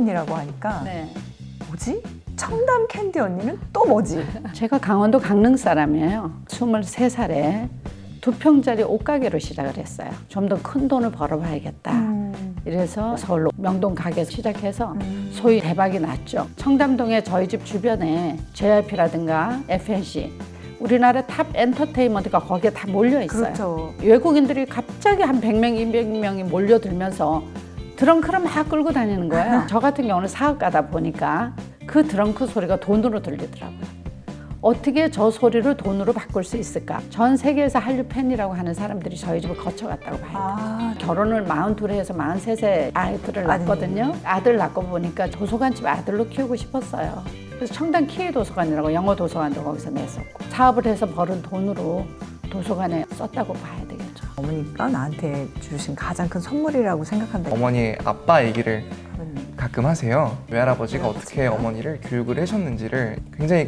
언니라고 하니까 네. 뭐지? 청담 캔디 언니는 또 뭐지? 제가 강원도 강릉 사람이에요. 23살에 2평짜리 옷가게로 시작을 했어요. 좀 더 큰 돈을 벌어봐야겠다. 이래서 서울로 명동 가게에서 시작해서 소위 대박이 났죠. 청담동에 저희 집 주변에 JYP라든가 FNC, 우리나라 탑 엔터테인먼트가 거기에 다 몰려 있어요. 그렇죠. 외국인들이 갑자기 한 100명, 200명이 몰려들면서 드렁크를 막 끌고 다니는 거예요. 저 같은 경우는 사업가다 보니까 그 드렁크 소리가 돈으로 들리더라고요. 어떻게 저 소리를 돈으로 바꿀 수 있을까? 전 세계에서 한류 팬이라고 하는 사람들이 저희 집을 거쳐갔다고 봐요. 아, 결혼을 42에서 43세 아이들을 낳았거든요. 아들 낳고 보니까 도서관집 아들로 키우고 싶었어요. 그래서 청담 키위 도서관이라고 영어 도서관도 거기서 냈었고, 사업을 해서 벌은 돈으로 도서관에 썼다고 봐야 되겠죠. 어머니가 나한테 주신 가장 큰 선물이라고 생각한다. 어머니의 아빠 얘기를 그러면 가끔 하세요. 외할아버지가 어떻게 어머니를 교육을 하셨는지를 굉장히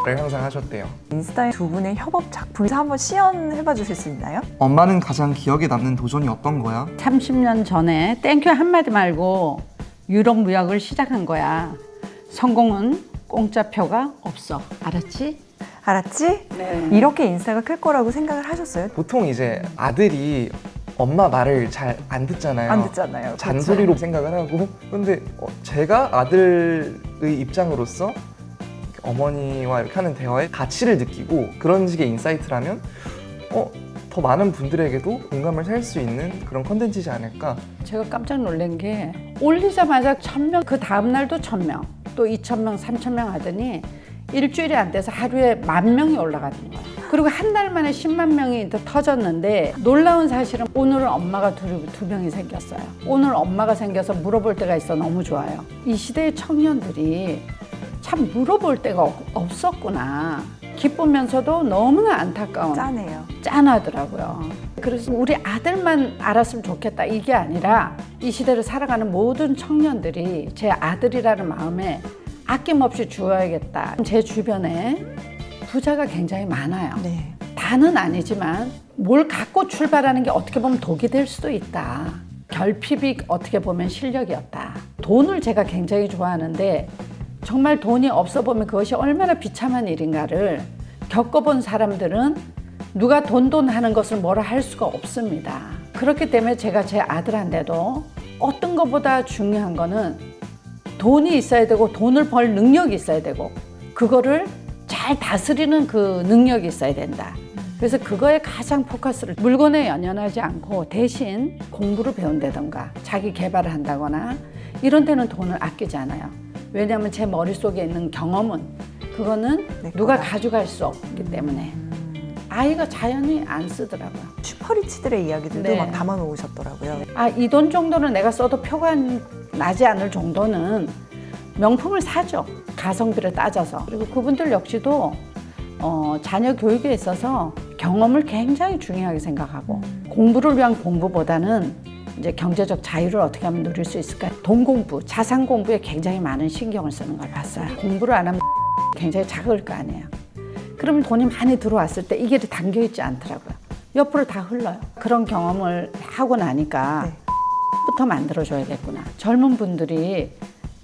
를 항상 하셨대요. 인스타에 두 분의 협업 작품 한번 시연해봐 주실 수 있나요? 엄마는 가장 기억에 남는 도전이 어떤 거야? 30년 전에 땡큐 한마디 말고 유럽 무역을 시작한 거야. 성공은 공짜표가 없어. 알았지? 알았지? 네. 이렇게 인스타가 클 거라고 생각을 하셨어요? 보통 이제 아들이 엄마 말을 잘 안 듣잖아요. 안 듣잖아요. 잔소리로 생각을 하고. 근데 제가 아들의 입장으로서 어머니와 이렇게 하는 대화에 가치를 느끼고 그런 식의 인사이트라면 더 많은 분들에게도 공감을 살 수 있는 그런 컨텐츠지 않을까. 제가 깜짝 놀란 게 올리자마자 1000명, 그 다음 날도 1000명, 또 2000명, 3000명 하더니 일주일이 안 돼서 하루에 10,000명이 올라가는 거예요. 그리고 한 달 만에 10만 명이 터졌는데, 놀라운 사실은 오늘은 엄마가 두 명이 생겼어요. 오늘 엄마가 생겨서 물어볼 때가 있어. 너무 좋아요. 이 시대의 청년들이 참 물어볼 데가 없었구나. 기쁘면서도 너무나 안타까운, 짠해요. 짠하더라고요. 그래서 우리 아들만 알았으면 좋겠다, 이게 아니라 이 시대를 살아가는 모든 청년들이 제 아들이라는 마음에 아낌없이 주어야겠다. 제 주변에 부자가 굉장히 많아요. 네. 다는 아니지만 뭘 갖고 출발하는 게 어떻게 보면 독이 될 수도 있다. 결핍이 어떻게 보면 실력이었다. 돈을 제가 굉장히 좋아하는데 정말 돈이 없어 보면 그것이 얼마나 비참한 일인가를 겪어본 사람들은 누가 돈 하는 것을 뭐라 할 수가 없습니다. 그렇기 때문에 제가 제 아들한테도 어떤 것보다 중요한 거는 돈이 있어야 되고 돈을 벌 능력이 있어야 되고 그거를 잘 다스리는 그 능력이 있어야 된다. 그래서 그거에 가장 포커스를, 물건에 연연하지 않고 대신 공부를 배운다던가 자기 개발을 한다거나 이런 데는 돈을 아끼지 않아요. 왜냐하면 제 머릿속에 있는 경험은 그거는 누가 가져갈 수 없기 때문에 아이가 자연히 안 쓰더라고요. 슈퍼리치들의 이야기들도 네. 막 담아 놓으셨더라고요. 이 돈 정도는 내가 써도 표가 나지 않을 정도는 명품을 사죠. 가성비를 따져서. 그리고 그분들 역시도 자녀 교육에 있어서 경험을 굉장히 중요하게 생각하고 공부를 위한 공부보다는 이제 경제적 자유를 어떻게 하면 누릴 수 있을까? 돈 공부, 자산 공부에 굉장히 많은 신경을 쓰는 걸 봤어요. 공부를 안 하면 굉장히 작을 거 아니에요. 그러면 돈이 많이 들어왔을 때 이 길이 당겨 있지 않더라고요. 옆으로 다 흘러요. 그런 경험을 하고 나니까 부터 만들어줘야겠구나. 젊은 분들이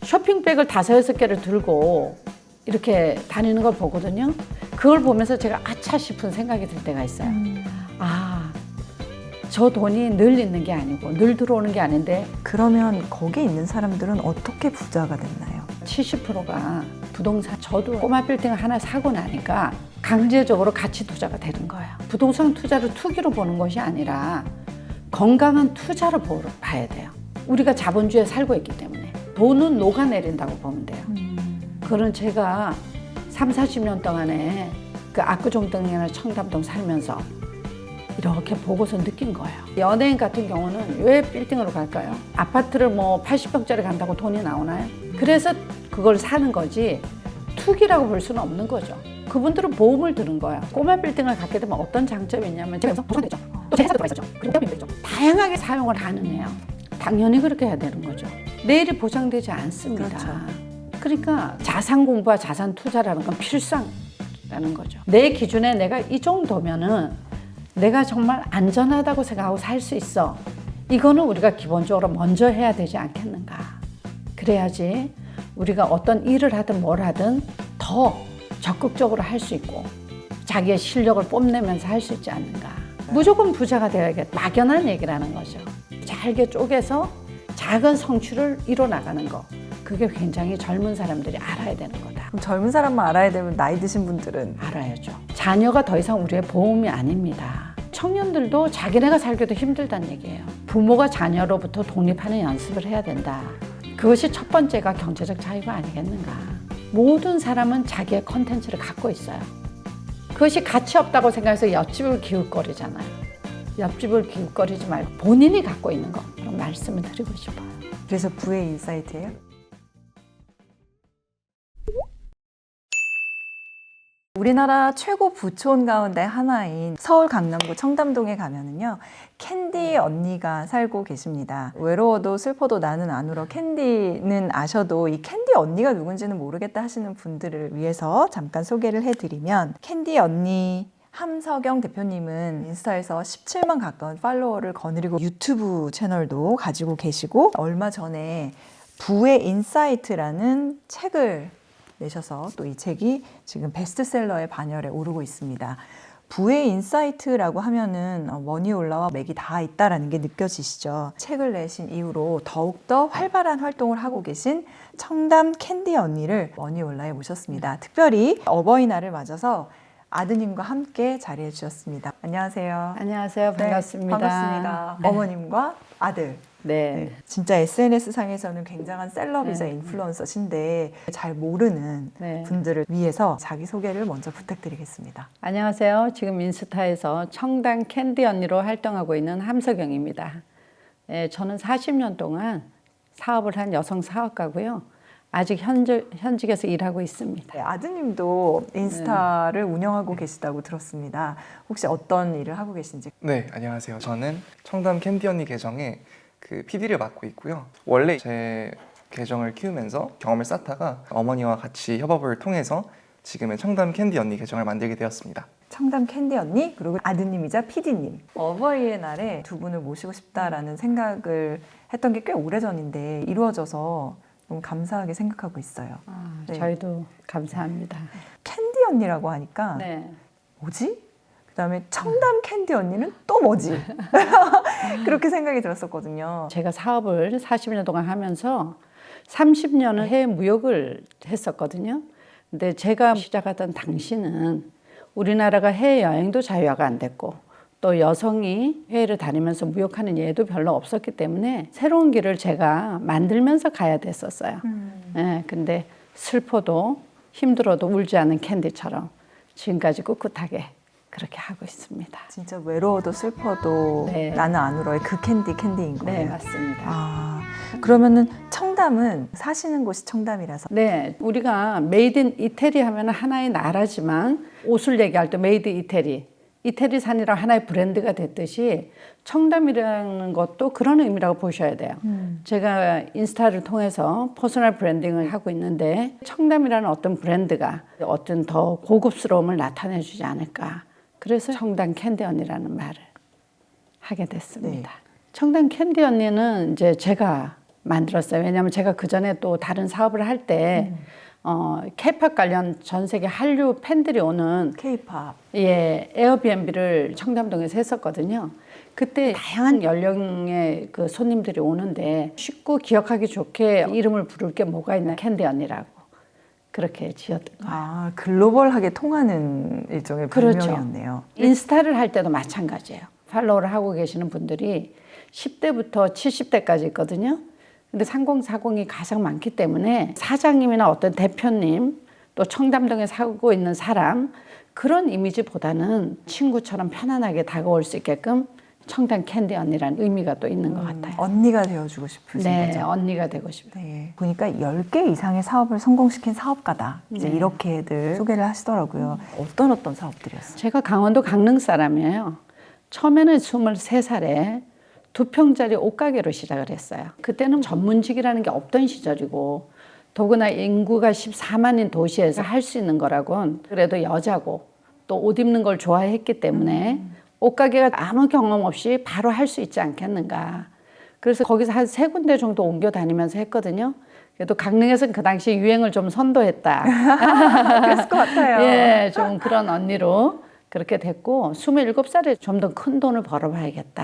쇼핑백을 5, 6개를 들고 이렇게 다니는 걸 보거든요. 그걸 보면서 제가 아차 싶은 생각이 들 때가 있어요. 저 돈이 늘 있는 게 아니고 늘 들어오는 게 아닌데. 그러면 거기에 있는 사람들은 어떻게 부자가 됐나요? 70%가 부동산. 저도 꼬마 빌딩을 하나 사고 나니까 강제적으로 가치 투자가 되는 거예요. 부동산 투자를 투기로 보는 것이 아니라 건강한 투자로 봐야 돼요. 우리가 자본주의에 살고 있기 때문에 돈은 녹아내린다고 보면 돼요. 그런 제가 30-40년 동안에 그 압구정동이나 청담동 살면서 이렇게 보고서 느낀 거예요. 연예인 같은 경우는 왜 빌딩으로 갈까요? 아파트를 뭐 80평짜리 간다고 돈이 나오나요? 그래서 그걸 사는 거지 투기라고 볼 수는 없는 거죠. 그분들은 보험을 드는 거예요. 꼬마 빌딩을 갖게 되면 어떤 장점이 있냐면 제가 보상되죠. 또 제 회사도 들어가 있었죠. 그리고 대업이 있죠. 다양하게 사용을 가능해요. 당연히 그렇게 해야 되는 거죠. 내일이 보장되지 않습니다. 그렇죠. 그러니까 자산 공부와 자산 투자라는 건 필수라는 거죠. 내 기준에 내가 이 정도면은 내가 정말 안전하다고 생각하고 살 수 있어. 이거는 우리가 기본적으로 먼저 해야 되지 않겠는가. 그래야지 우리가 어떤 일을 하든 뭘 하든 더 적극적으로 할 수 있고 자기의 실력을 뽐내면서 할 수 있지 않는가. 무조건 부자가 되어야겠다. 막연한 얘기라는 거죠. 잘게 쪼개서 작은 성취를 이뤄나가는 거. 그게 굉장히 젊은 사람들이 알아야 되는 거다. 그럼 젊은 사람만 알아야 되면 나이 드신 분들은 알아야죠. 자녀가 더 이상 우리의 보험이 아닙니다. 청년들도 자기네가 살기도 힘들다는 얘기예요. 부모가 자녀로부터 독립하는 연습을 해야 된다. 그것이 첫 번째가 경제적 자유가 아니겠는가. 모든 사람은 자기의 컨텐츠를 갖고 있어요. 그것이 가치 없다고 생각해서 옆집을 기웃거리잖아요. 옆집을 기웃거리지 말고 본인이 갖고 있는 거 그런 말씀을 드리고 싶어요. 그래서 부의 인사이트예요? 우리나라 최고 부촌 가운데 하나인 서울 강남구 청담동에 가면은요 캔디 언니가 살고 계십니다. 외로워도 슬퍼도 나는 안 울어 캔디는 아셔도 이 캔디 언니가 누군지는 모르겠다 하시는 분들을 위해서 잠깐 소개를 해드리면 캔디 언니 함석영 대표님은 인스타에서 17만 가까운 팔로워를 거느리고 유튜브 채널도 가지고 계시고 얼마 전에 부의 인사이트라는 책을 내셔서 또 이 책이 지금 베스트셀러의 반열에 오르고 있습니다. 부의 인사이트라고 하면은 머니올라와 맥이 다 있다라는 게 느껴지시죠? 책을 내신 이후로 더욱더 활발한 활동을 하고 계신 청담 캔디 언니를 머니올라에 모셨습니다. 특별히 어버이날을 맞아서 아드님과 함께 자리해 주셨습니다. 안녕하세요. 안녕하세요. 반갑습니다. 네, 반갑습니다. 네. 어머님과 아들. 네. 진짜 SNS상에서는 굉장한 셀럽이자 네. 인플루언서신데 잘 모르는 네. 분들을 위해서 자기소개를 먼저 부탁드리겠습니다. 안녕하세요. 지금 인스타에서 청담 캔디 언니로 활동하고 있는 함석영입니다. 네, 저는 40년 동안 사업을 한 여성 사업가고요. 아직 현직에서 일하고 있습니다. 네, 아드님도 인스타를 운영하고 계시다고 들었습니다. 혹시 어떤 일을 하고 계신지? 네, 안녕하세요. 저는 청담 캔디 언니 계정에 그 PD를 맡고 있고요. 원래 제 계정을 키우면서 경험을 쌓다가 어머니와 같이 협업을 통해서 지금의 청담 캔디 언니 계정을 만들게 되었습니다. 청담 캔디 언니 그리고 아드님이자 PD님. 어버이의 날에 두 분을 모시고 싶다라는 생각을 했던 게 꽤 오래전인데 이루어져서 너무 감사하게 생각하고 있어요. 네. 저희도 감사합니다. 캔디 언니라고 하니까 네. 뭐지? 그다음에 청담 캔디 언니는 또 뭐지? 그렇게 생각이 들었었거든요. 제가 사업을 40년 동안 하면서 30년을 해외 무역을 했었거든요. 근데 제가 시작하던 당시는 우리나라가 해외여행도 자유화가 안 됐고 또 여성이 해외를 다니면서 무역하는 예도 별로 없었기 때문에 새로운 길을 제가 만들면서 가야 됐었어요. 네, 근데 슬퍼도 힘들어도 울지 않는 캔디처럼 지금까지 꿋꿋하게 그렇게 하고 있습니다. 진짜 외로워도 슬퍼도 네. 나는 안 울어의 그 캔디인 거예요. 네, 맞습니다. 아, 그러면은 청담은 사시는 곳이 청담이라서 네, 우리가 메이드 인 이태리 하면 하나의 나라지만 옷을 얘기할 때 메이드 이태리, 이태리산이라고 하나의 브랜드가 됐듯이 청담이라는 것도 그런 의미라고 보셔야 돼요. 제가 인스타를 통해서 퍼스널 브랜딩을 하고 있는데 청담이라는 어떤 브랜드가 어떤 더 고급스러움을 나타내 주지 않을까. 그래서 청담 캔디 언니라는 말을 하게 됐습니다. 네. 청담 캔디 언니는 이제 제가 만들었어요. 왜냐하면 제가 그 전에 또 다른 사업을 할 때 K-팝 관련 전 세계 한류 팬들이 오는 K-팝. 예, 에어비앤비를 청담동에서 했었거든요. 그때 다양한 연령의 그 손님들이 오는데 쉽고 기억하기 좋게 이름을 부를 게 뭐가 있나 캔디 언니라고 그렇게 지었던 거예요. 아, 글로벌하게 통하는 일종의 그렇죠. 별명이었네요. 인스타를 할 때도 마찬가지예요. 팔로우를 하고 계시는 분들이 10대부터 70대까지 있거든요. 근데 3040이 가장 많기 때문에 사장님이나 어떤 대표님 또 청담동에 살고 있는 사람 그런 이미지보다는 친구처럼 편안하게 다가올 수 있게끔 청담 캔디 언니라는 의미가 또 있는 것 같아요. 언니가 되어주고 싶으신 네, 거죠? 언니가 되고 싶어요. 네. 보니까 10개 이상의 사업을 성공시킨 사업가다. 이제 네. 이렇게들 소개를 하시더라고요. 어떤 사업들이었어요? 제가 강원도 강릉 사람이에요. 처음에는 23살에 2평짜리 옷가게로 시작을 했어요. 그때는 전문직이라는 게 없던 시절이고 더구나 인구가 14만인 도시에서 할 수 있는 거라곤 그래도 여자고 또 옷 입는 걸 좋아했기 때문에 옷가게가 아무 경험 없이 바로 할 수 있지 않겠는가. 그래서 거기서 한 3군데 정도 옮겨 다니면서 했거든요. 그래도 강릉에서는 그 당시 유행을 좀 선도했다. 그랬을 것 같아요. 예, 좀 그런 언니로 그렇게 됐고 27살에 좀 더 큰 돈을 벌어봐야겠다.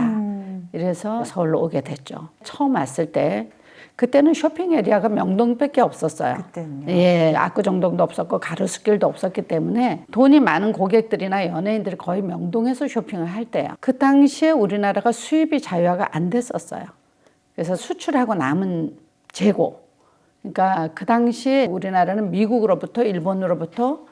이래서 서울로 오게 됐죠. 처음 왔을 때 그때는 쇼핑 에리아가 명동밖에 없었어요. 그때는요. 예, 압구정동도 없었고 가로수길도 없었기 때문에 돈이 많은 고객들이나 연예인들이 거의 명동에서 쇼핑을 할 때요. 그 당시에 우리나라가 수입이 자유화가 안 됐었어요. 그래서 수출하고 남은 재고. 그러니까 그 당시에 우리나라는 미국으로부터 일본으로부터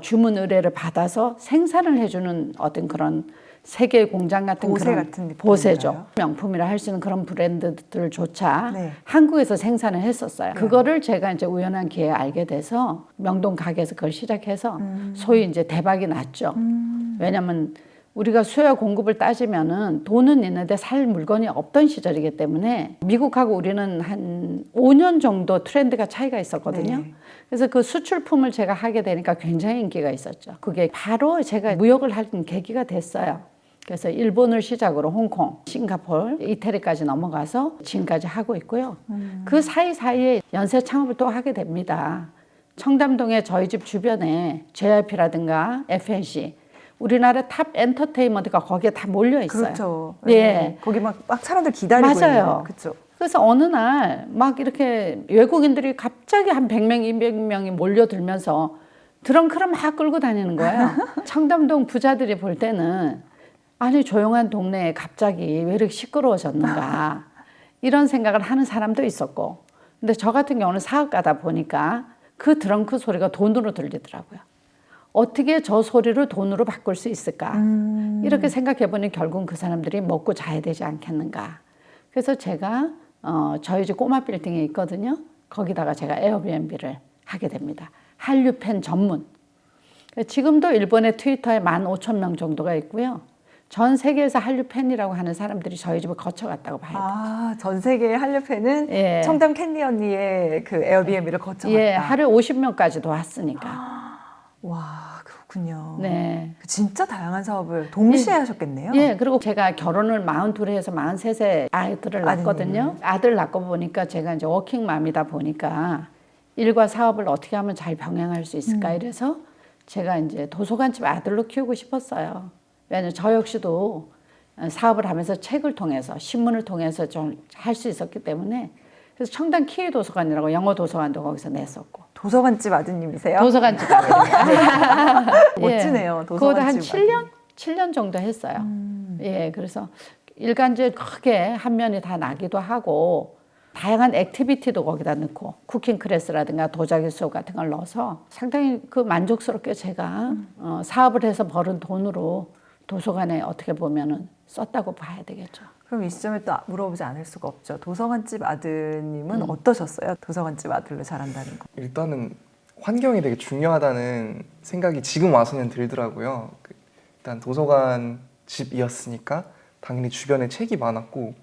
주문 의뢰를 받아서 생산을 해주는 어떤 그런 세계 공장 같은 보세 그런 같은 느낌인가요? 보세죠. 명품이라 할 수 있는 그런 브랜드들조차 네. 한국에서 생산을 했었어요. 그거를 제가 이제 우연한 기회에 알게 돼서 명동 가게에서 그걸 시작해서 소위 이제 대박이 났죠. 왜냐면 우리가 수요와 공급을 따지면은 돈은 있는데 살 물건이 없던 시절이기 때문에 미국하고 우리는 한 5년 정도 트렌드가 차이가 있었거든요. 네. 그래서 그 수출품을 제가 하게 되니까 굉장히 인기가 있었죠. 그게 바로 제가 무역을 하는 계기가 됐어요. 그래서 일본을 시작으로 홍콩, 싱가포르, 이태리까지 넘어가서 지금까지 하고 있고요. 그 사이사이에 연쇄 창업을 또 하게 됩니다. 청담동에 저희 집 주변에 JYP라든가 FNC, 우리나라 탑 엔터테인먼트가 거기에 다 몰려 있어요. 그렇죠. 네. 거기 막 사람들 기다리고 맞아요. 있는. 그렇죠. 그래서 어느 날 막 이렇게 외국인들이 갑자기 한 100명, 200명이 몰려들면서 드렁크를 막 끌고 다니는 거예요. 청담동 부자들이 볼 때는 아니 조용한 동네에 갑자기 왜 이렇게 시끄러워졌는가 이런 생각을 하는 사람도 있었고, 근데 저 같은 경우는 사업가다 보니까 그 드렁크 소리가 돈으로 들리더라고요. 어떻게 저 소리를 돈으로 바꿀 수 있을까? 이렇게 생각해 보니 결국은 그 사람들이 먹고 자야 되지 않겠는가. 그래서 제가 저희 집 꼬마 빌딩에 있거든요. 거기다가 제가 에어비앤비를 하게 됩니다. 한류 팬 전문. 지금도 일본의 트위터에 15,000명 정도가 있고요. 전 세계에서 한류 팬이라고 하는 사람들이 저희 집을 거쳐갔다고 봐야 돼요. 아, 전 세계의 한류팬은 예. 청담 캔디 언니의 그 에어비앤비를 거쳐갔다. 예, 하루에 50명까지도 왔으니까. 와, 그렇군요. 네. 진짜 다양한 사업을 동시에 하셨겠네요. 예, 그리고 제가 결혼을 42에서 43세 아이들을 낳았거든요. 아들 낳고 보니까 제가 이제 워킹맘이다 보니까 일과 사업을 어떻게 하면 잘 병행할 수 있을까 이래서 제가 이제 도서관집 아들로 키우고 싶었어요. 왜냐면 저 역시도 사업을 하면서 책을 통해서 신문을 통해서 좀 할 수 있었기 때문에 그래서 청담 키위 도서관이라고 영어 도서관도 거기서 냈었고. 도서관집 아드님이세요? 도서관집 아들이요. 멋지네요. 그거도 한 도서관집 7년 정도 했어요. 예, 그래서 일간지에 크게 한 면이 다 나기도 하고 다양한 액티비티도 거기다 넣고 쿠킹 클래스라든가 도자기 수업 같은 걸 넣어서 상당히 그 만족스럽게 제가 사업을 해서 벌은 돈으로 도서관에 어떻게 보면은 썼다고 봐야 되겠죠. 그럼 이 시점에 또 물어보지 않을 수가 없죠. 도서관집 아드님은 어떠셨어요? 도서관집 아들로 자란다는 거. 일단은 환경이 되게 중요하다는 생각이 지금 와서는 들더라고요. 일단 도서관 집이었으니까 당연히 주변에 책이 많았고,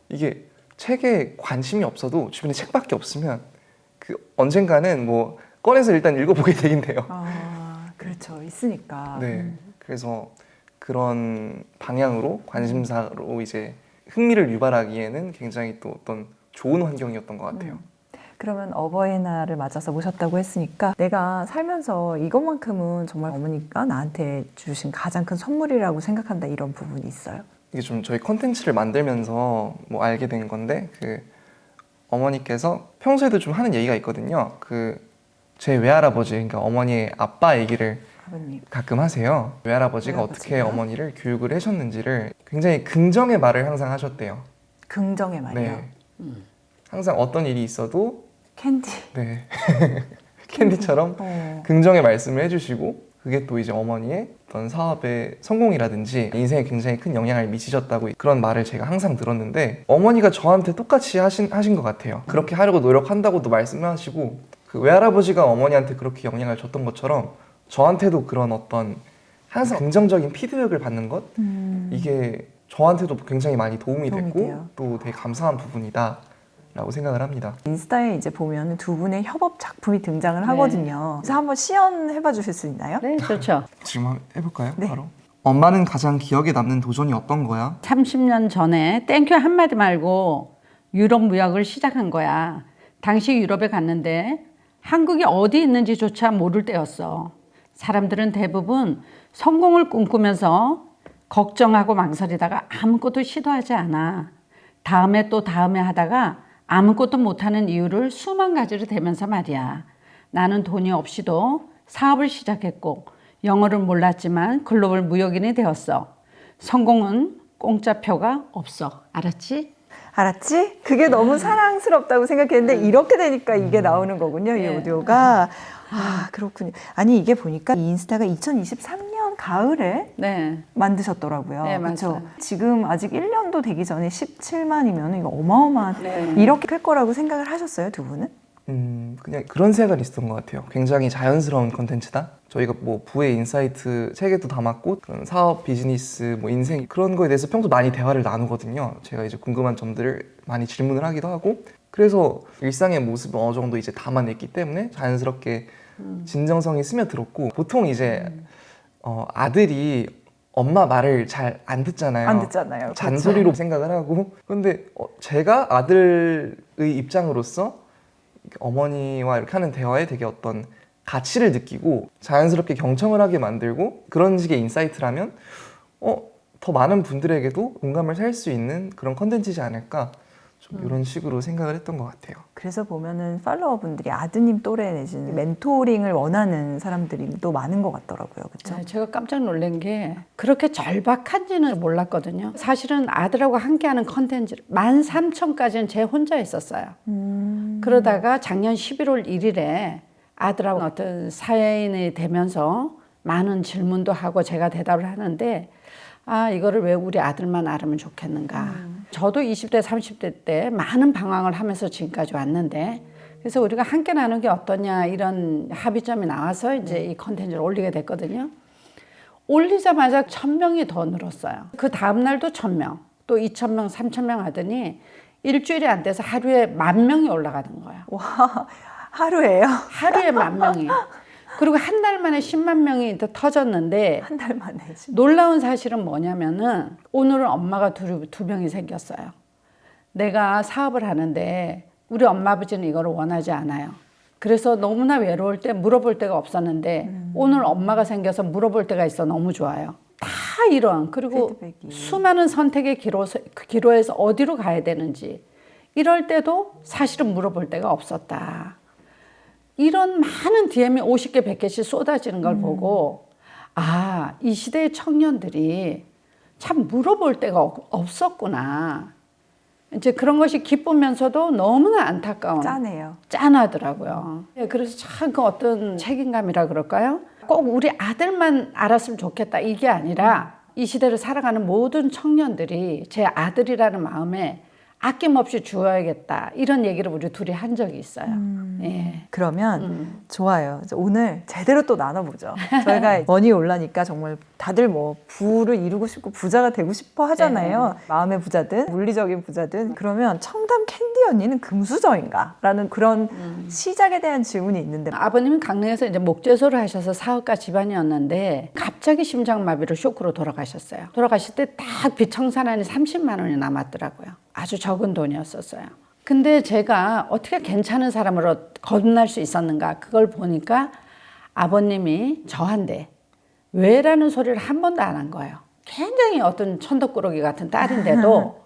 이게 책에 관심이 없어도 주변에 책밖에 없으면 그 언젠가는 뭐 꺼내서 일단 읽어보게 되긴 돼요. 아, 그렇죠. 있으니까. 네, 그래서 그런 방향으로 관심사로 이제 흥미를 유발하기에는 굉장히 또 어떤 좋은 환경이었던 것 같아요. 그러면 어버이날을 맞아서 모셨다고 했으니까 내가 살면서 이것만큼은 정말 어머니가 나한테 주신 가장 큰 선물이라고 생각한다, 이런 부분이 있어요? 이게 좀 저희 컨텐츠를 만들면서 뭐 알게 된 건데, 그 어머니께서 평소에도 좀 하는 얘기가 있거든요. 그 제 외할아버지, 그러니까 어머니의 아빠 얘기를 아버님. 가끔 하세요. 외할아버지가 어떻게 외할아버지가? 어머니를 교육을 하셨는지를 굉장히 긍정의 말을 항상 하셨대요. 긍정의 말이요. 네. 항상 어떤 일이 있어도 캔디. 네. 캔디처럼 어. 긍정의 말씀을 해주시고, 그게 또 이제 어머니의 어떤 사업의 성공이라든지 인생에 굉장히 큰 영향을 미치셨다고 그런 말을 제가 항상 들었는데, 어머니가 저한테 똑같이 하신 것 같아요. 그렇게 하려고 노력한다고도 말씀하시고, 그 외할아버지가 어머니한테 그렇게 영향을 줬던 것처럼 저한테도 그런 어떤 항상 긍정적인 피드백을 받는 것, 이게 저한테도 굉장히 많이 도움이 도움이 됐고 돼요. 또 되게 감사한 부분이다 라고 생각을 합니다. 인스타에 이제 보면 두 분의 협업 작품이 등장을 네. 하거든요. 그래서 한번 시연해봐 주실 수 있나요? 네, 좋죠. 지금 한번 해볼까요? 네. 바로. 엄마는 가장 기억에 남는 도전이 어떤 거야? 30년 전에 땡큐 한마디 말고 유럽 무역을 시작한 거야. 당시 유럽에 갔는데 한국이 어디 있는지조차 모를 때였어. 사람들은 대부분 성공을 꿈꾸면서 걱정하고 망설이다가 아무것도 시도하지 않아. 다음에 또 다음에 하다가 아무것도 못하는 이유를 수만 가지로 대면서 말이야. 나는 돈이 없이도 사업을 시작했고 영어를 몰랐지만 글로벌 무역인이 되었어. 성공은 공짜표가 없어. 알았지? 알았지? 그게 너무 사랑스럽다고 생각했는데 이렇게 되니까 이게 나오는 거군요. 이 네. 오디오가. 아, 그렇군요. 아니 이게 보니까 이 인스타가 2023년 가을에 네. 만드셨더라고요. 네, 그렇죠? 맞아요. 지금 아직 1년도 되기 전에 17만이면 이거 어마어마한 네. 이렇게 클 거라고 생각을 하셨어요, 두 분은? 그냥 그런 생각이 있었던 것 같아요. 굉장히 자연스러운 컨텐츠다. 저희가 뭐 부의 인사이트 책에도 담았고 그런 사업, 비즈니스, 뭐 인생 그런 거에 대해서 평소 많이 대화를 나누거든요. 제가 이제 궁금한 점들을 많이 질문을 하기도 하고 그래서 일상의 모습을 어느 정도 이제 담아냈기 때문에 자연스럽게 진정성이 스며들었고 보통 이제 아들이 엄마 말을 잘 안 듣잖아요. 안 듣잖아요. 잔소리로 생각을 하고 근데 제가 아들의 입장으로서 어머니와 이렇게 하는 대화에 되게 어떤 가치를 느끼고 자연스럽게 경청을 하게 만들고 그런 식의 인사이트라면 더 많은 분들에게도 공감을 살 수 있는 그런 컨텐츠지 않을까 좀 이런 식으로 생각을 했던 것 같아요. 그래서 보면은 팔로워분들이 아드님 또래 내지는 멘토링을 원하는 사람들이 또 많은 것 같더라고요. 그렇죠? 네, 제가 깜짝 놀란 게 그렇게 절박한지는 몰랐거든요. 사실은 아들하고 함께하는 컨텐츠를 13,000까지는 제 혼자 했었어요. 그러다가 작년 11월 1일에 아들하고 어떤 사회인이 되면서 많은 질문도 하고 제가 대답을 하는데 아 이거를 왜 우리 아들만 알으면 좋겠는가. 저도 20대 30대 때 많은 방황을 하면서 지금까지 왔는데 그래서 우리가 함께 나누는 게 어떠냐 이런 합의점이 나와서 이제 이 컨텐츠를 올리게 됐거든요. 올리자마자 1,000명이 더 늘었어요. 그 다음 날도 1,000명 또 2,000명 3,000명 하더니 일주일이 안 돼서 하루에 10,000명이 올라가는 거예요. 와, 하루에요? 하루에 10,000명이. 그리고 한 달 만에 10만 명이 더 터졌는데 한 달 만에. 놀라운 사실은 뭐냐면은 오늘은 엄마가 두 명이 생겼어요. 내가 사업을 하는데 우리 엄마 아버지는 이거를 원하지 않아요. 그래서 너무나 외로울 때 물어볼 데가 없었는데 오늘 엄마가 생겨서 물어볼 데가 있어 너무 좋아요. 다 이런 그리고 피드백이. 수많은 선택의 기로에서 어디로 가야 되는지 이럴 때도 사실은 물어볼 데가 없었다. 이런 많은 DM이 50개, 100개씩 쏟아지는 걸 보고 아, 이 시대의 청년들이 참 물어볼 데가 없었구나. 이제 그런 것이 기쁘면서도 너무나 안타까운 짠해요. 짠하더라고요. 그래서 참 그 어떤 책임감이라 그럴까요? 꼭 우리 아들만 알았으면 좋겠다 이게 아니라 이 시대를 살아가는 모든 청년들이 제 아들이라는 마음에 아낌없이 주어야겠다 이런 얘기를 우리 둘이 한 적이 있어요. 예. 그러면 좋아요. 그래서 오늘 제대로 또 나눠보죠. 저희가 머니 올라니까 정말 다들 뭐 부를 이루고 싶고 부자가 되고 싶어 하잖아요. 마음의 부자든 물리적인 부자든. 그러면 청담 캔디 언니는 금수저인가? 라는 그런 시작에 대한 질문이 있는데 아버님은 강릉에서 이제 목재소를 하셔서 사업가 집안이었는데 갑자기 심장마비로 쇼크로 돌아가셨어요. 돌아가실 때 딱 빚 청산안이 30만 원이 남았더라고요. 아주 적은 돈이었었어요. 근데 제가 어떻게 괜찮은 사람으로 거듭날 수 있었는가 그걸 보니까 아버님이 저한테 왜라는 소리를 한 번도 안 한 거예요. 굉장히 어떤 천덕꾸러기 같은 딸인데도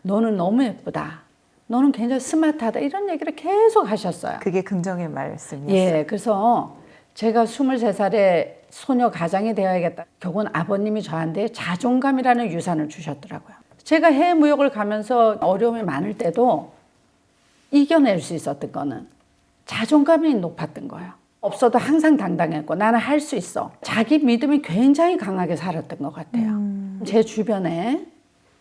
너는 너무 예쁘다. 너는 굉장히 스마트하다. 이런 얘기를 계속 하셨어요. 그게 긍정의 말씀이었어요. 예, 그래서 제가 23살에 소녀 가장이 되어야겠다. 결국은 아버님이 저한테 자존감이라는 유산을 주셨더라고요. 제가 해외 무역을 가면서 어려움이 많을 때도 이겨낼 수 있었던 거는 자존감이 높았던 거예요. 없어도 항상 당당했고 나는 할 수 있어. 자기 믿음이 굉장히 강하게 살았던 것 같아요. 제 주변에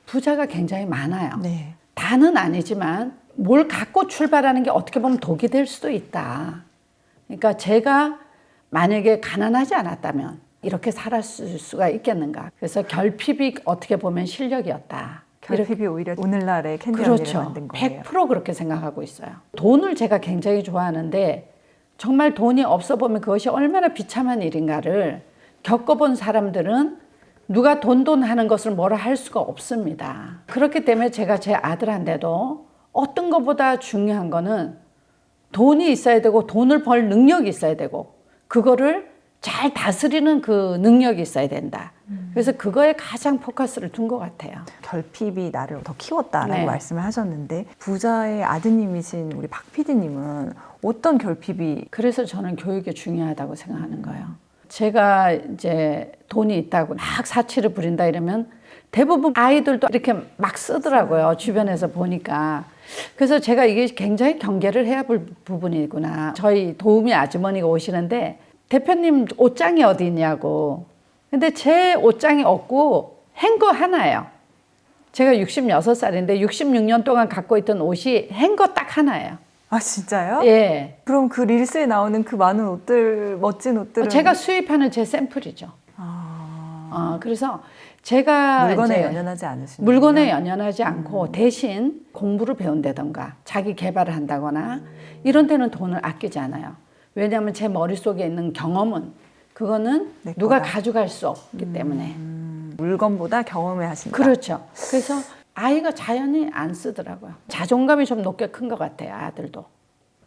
부자가 굉장히 많아요. 네. 다는 아니지만 뭘 갖고 출발하는 게 어떻게 보면 독이 될 수도 있다. 그러니까 제가 만약에 가난하지 않았다면 이렇게 살았을 수가 있겠는가. 그래서 결핍이 어떻게 보면 실력이었다. 결핍이 오히려 오늘날의 캔디 언니를 그렇죠. 만든 거예요. 100% 그렇게 생각하고 있어요. 돈을 제가 굉장히 좋아하는데 정말 돈이 없어 보면 그것이 얼마나 비참한 일인가를 겪어본 사람들은 누가 돈 하는 것을 뭐라 할 수가 없습니다. 그렇기 때문에 제가 제 아들한테도 어떤 것보다 중요한 거는 돈이 있어야 되고 돈을 벌 능력이 있어야 되고 그거를 잘 다스리는 그 능력이 있어야 된다. 그래서 그거에 가장 포커스를 둔 것 같아요. 결핍이 나를 더 키웠다라고 네. 말씀을 하셨는데 부자의 아드님이신 우리 박 PD님은 어떤 결핍이 그래서 저는 교육이 중요하다고 생각하는 거예요. 제가 이제 돈이 있다고 막 사치를 부린다 이러면 대부분 아이들도 이렇게 막 쓰더라고요. 주변에서 보니까. 그래서 제가 이게 굉장히 경계를 해야 할 부분이구나. 저희 도우미 아주머니가 오시는데 대표님 옷장이 어디 있냐고. 근데 제 옷장이 없고 행거 하나예요. 제가 66살인데 66년 동안 갖고 있던 옷이 행거 딱 하나예요. 아 진짜요? 예. 그럼 그 릴스에 나오는 그 많은 옷들 멋진 옷들은 제가 수입하는 제 샘플이죠. 그래서 제가 물건에 이제 연연하지 않으시는 물건에 연연하지 않고 대신 공부를 배운다던가 자기 개발을 한다거나 이런 데는 돈을 아끼지 않아요. 왜냐하면 제 머릿속에 있는 경험은 그거는 내 누가 거다. 가져갈 수 없기 때문에. 물건보다 경험을 하신다. 그렇죠. 그래서 아이가 자연히 안 쓰더라고요. 자존감이 좀 높게 큰 것 같아요. 아들도.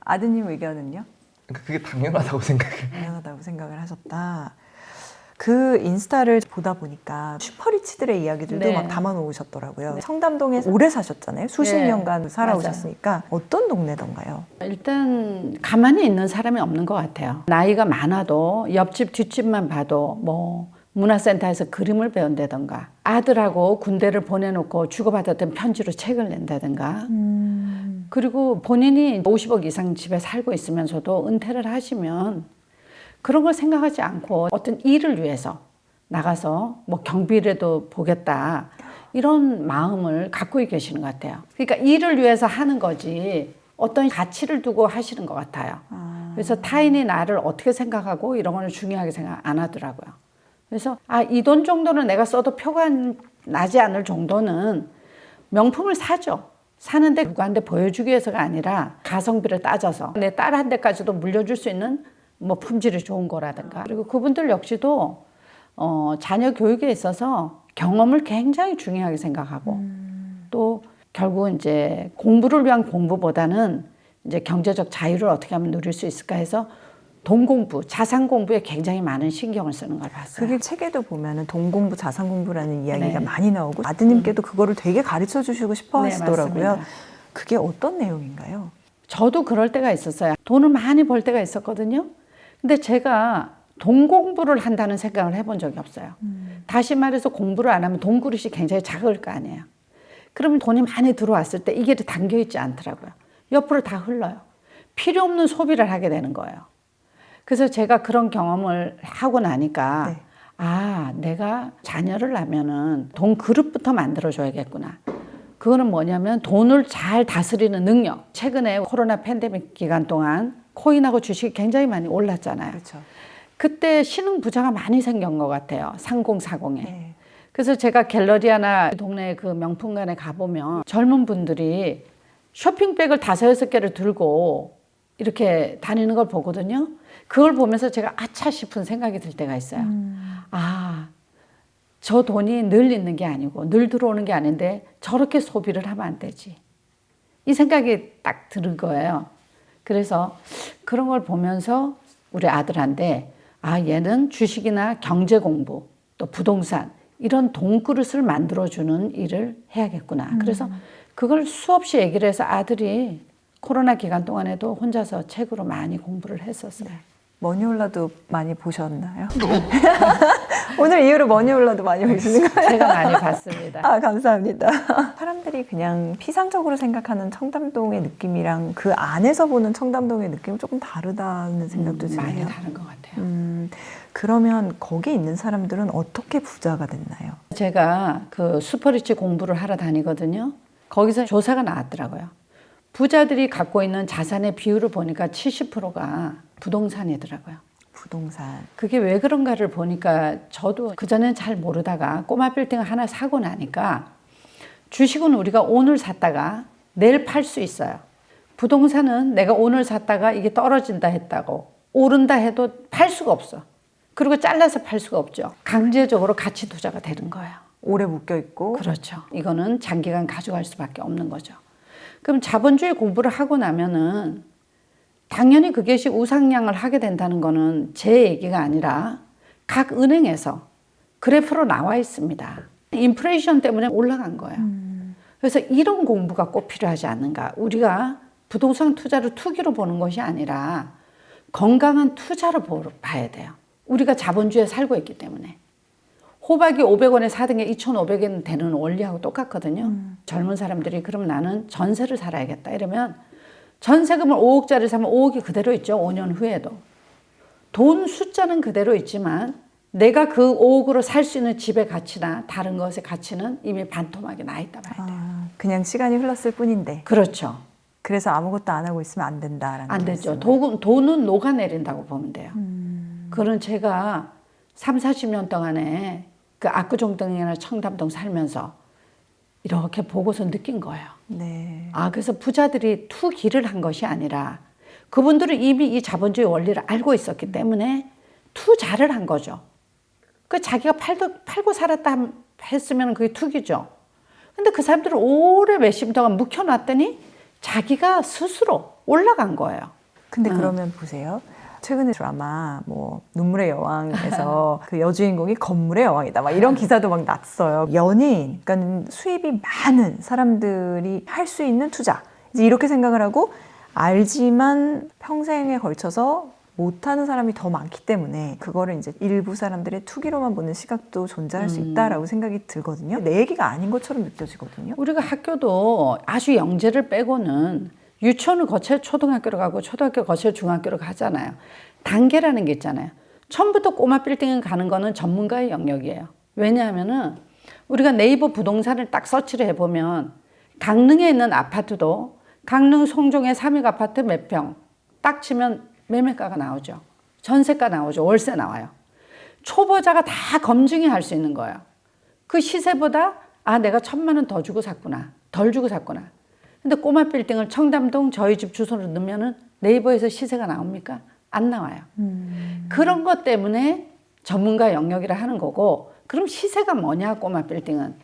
아드님 의견은요? 그러니까 그게 당연하다고 생각해요. 다양하다고 생각을 하셨다. 그 인스타를 보다 보니까 슈퍼리치들의 이야기들도 네. 막 담아놓으셨더라고요. 청담동에 오래 사셨잖아요. 수십 네. 년간 살아오셨으니까 어떤 동네던가요? 일단 가만히 있는 사람이 없는 것 같아요. 나이가 많아도 옆집 뒷집만 봐도 뭐 문화센터에서 그림을 배운다던가 아들하고 군대를 보내놓고 주고받았던 편지로 책을 낸다던가 그리고 본인이 50억 이상 집에 살고 있으면서도 은퇴를 하시면 그런 걸 생각하지 않고 어떤 일을 위해서 나가서 뭐 경비라도 보겠다 이런 마음을 갖고 계시는 것 같아요. 그러니까 일을 위해서 하는 거지 어떤 가치를 두고 하시는 것 같아요. 그래서 타인이 나를 어떻게 생각하고 이런 거는 중요하게 생각 안 하더라고요. 그래서 이 돈 정도는 내가 써도 표가 나지 않을 정도는 명품을 사죠. 사는데 누구한테 보여주기 위해서가 아니라 가성비를 따져서 내 딸 한 대까지도 물려줄 수 있는 뭐 품질이 좋은 거라든가. 그리고 그분들 역시도 자녀 교육에 있어서 경험을 굉장히 중요하게 생각하고 또 결국은 이제 공부를 위한 공부보다는 이제 경제적 자유를 어떻게 하면 누릴 수 있을까 해서 돈 공부, 자산 공부에 굉장히 많은 신경을 쓰는 걸 봤어요. 그게 책에도 보면은 돈 공부, 자산 공부라는 이야기가 네. 많이 나오고 아드님께도 그거를 되게 가르쳐 주시고 싶어 네, 하시더라고요. 맞습니다. 그게 어떤 내용인가요? 저도 그럴 때가 있었어요. 돈을 많이 벌 때가 있었거든요. 근데 제가 돈 공부를 한다는 생각을 해본 적이 없어요. 다시 말해서 공부를 안 하면 돈 그릇이 굉장히 작을 거 아니에요. 그러면 돈이 많이 들어왔을 때 이게 담겨 있지 않더라고요. 옆으로 다 흘러요. 필요 없는 소비를 하게 되는 거예요. 그래서 제가 그런 경험을 하고 나니까 네. 내가 자녀를 낳으면은 돈 그릇부터 만들어줘야겠구나. 그거는 뭐냐면 돈을 잘 다스리는 능력. 최근에 코로나 팬데믹 기간 동안 코인하고 주식이 굉장히 많이 올랐잖아요. 그렇죠. 그때 신흥 부자가 많이 생긴 것 같아요. 3040에. 네. 그래서 제가 갤러리아나 동네 그 명품관에 가보면 젊은 분들이 쇼핑백을 5-6개를 들고 이렇게 다니는 걸 보거든요. 그걸 보면서 제가 아차 싶은 생각이 들 때가 있어요. 저 돈이 늘 있는 게 아니고 늘 들어오는 게 아닌데 저렇게 소비를 하면 안 되지. 이 생각이 딱 드는 거예요. 그래서 그런 걸 보면서 우리 아들한테 얘는 주식이나 경제 공부 또 부동산 이런 돈그릇을 만들어주는 일을 해야겠구나. 그래서 그걸 수없이 얘기를 해서 아들이 코로나 기간 동안에도 혼자서 책으로 많이 공부를 했었어요. 머니홀라도 많이 보셨나요? 오늘 이후로 머니홀라도 많이 보시는 거예요? 제가 많이 봤습니다. 감사합니다. 사람들이 그냥 피상적으로 생각하는 청담동의 느낌이랑 그 안에서 보는 청담동의 느낌은 조금 다르다는 생각도 많이 드네요. 다른 것 같아요. 그러면 거기 있는 사람들은 어떻게 부자가 됐나요? 제가 그 슈퍼리치 공부를 하러 다니거든요. 거기서 조사가 나왔더라고요. 부자들이 갖고 있는 자산의 비율을 보니까 70%가 부동산이더라고요. 부동산. 그게 왜 그런가를 보니까 저도 그전엔 잘 모르다가 꼬마 빌딩 하나 사고 나니까 주식은 우리가 오늘 샀다가 내일 팔 수 있어요. 부동산은 내가 오늘 샀다가 이게 떨어진다 했다고 오른다 해도 팔 수가 없어. 그리고 잘라서 팔 수가 없죠. 강제적으로 가치 투자가 되는 거예요. 오래 묶여 있고. 그렇죠. 이거는 장기간 가져갈 수밖에 없는 거죠. 그럼 자본주의 공부를 하고 나면은 당연히 그것이 우상향을 하게 된다는 거는 제 얘기가 아니라 각 은행에서 그래프로 나와 있습니다. 인플레이션 때문에 올라간 거예요. 그래서 이런 공부가 꼭 필요하지 않는가. 우리가 부동산 투자를 투기로 보는 것이 아니라 건강한 투자로 봐야 돼요. 우리가 자본주의에 살고 있기 때문에. 호박이 500원에 사던 게 2,500원 되는 원리하고 똑같거든요. 젊은 사람들이 그럼 나는 전세를 살아야겠다 이러면 전세금을 5억짜리 사면 5억이 그대로 있죠. 5년 후에도. 돈 숫자는 그대로 있지만 내가 그 5억으로 살 수 있는 집의 가치나 다른 것의 가치는 이미 반토막이 나 있다 봐야 돼요. 그냥 시간이 흘렀을 뿐인데. 그렇죠. 그래서 아무것도 안 하고 있으면 안 된다라는 안 되죠. 말씀을. 돈은 녹아내린다고 보면 돼요. 그런 제가 3, 40년 동안에 그 압구정동이나 청담동 살면서 이렇게 보고서 느낀 거예요. 네. 그래서 부자들이 투기를 한 것이 아니라 그분들은 이미 이 자본주의 원리를 알고 있었기 때문에 투자를 한 거죠. 그 자기가 팔고 살았다 했으면 그게 투기죠. 근데 그 사람들을 오래 몇십 년 동안 묵혀놨더니 자기가 스스로 올라간 거예요. 근데 그러면 보세요. 최근에 드라마 뭐 눈물의 여왕에서 그 여주인공이 건물의 여왕이다 막 이런 기사도 막 났어요. 연예인, 그러니까 수입이 많은 사람들이 할 수 있는 투자. 이제 이렇게 생각을 하고 알지만 평생에 걸쳐서 못하는 사람이 더 많기 때문에 그거를 이제 일부 사람들의 투기로만 보는 시각도 존재할 수 있다라고 생각이 들거든요. 내 얘기가 아닌 것처럼 느껴지거든요. 우리가 학교도 아주 영재를 빼고는 유치원을 거쳐 초등학교로 가고 초등학교 거쳐 중학교로 가잖아요. 단계라는 게 있잖아요. 처음부터 꼬마 빌딩을 가는 거는 전문가의 영역이에요. 왜냐하면은 우리가 네이버 부동산을 딱 서치를 해보면 강릉에 있는 아파트도 강릉 송정의 삼익 아파트 몇 평 딱 치면 매매가가 나오죠. 전세가 나오죠. 월세 나와요. 초보자가 다 검증이 할 수 있는 거예요. 그 시세보다 내가 1,000만 원 더 주고 샀구나. 덜 주고 샀구나. 근데 꼬마 빌딩을 청담동 저희 집 주소로 넣으면은 네이버에서 시세가 나옵니까? 안 나와요. 그런 것 때문에 전문가 영역이라 하는 거고, 그럼 시세가 뭐냐, 꼬마 빌딩은?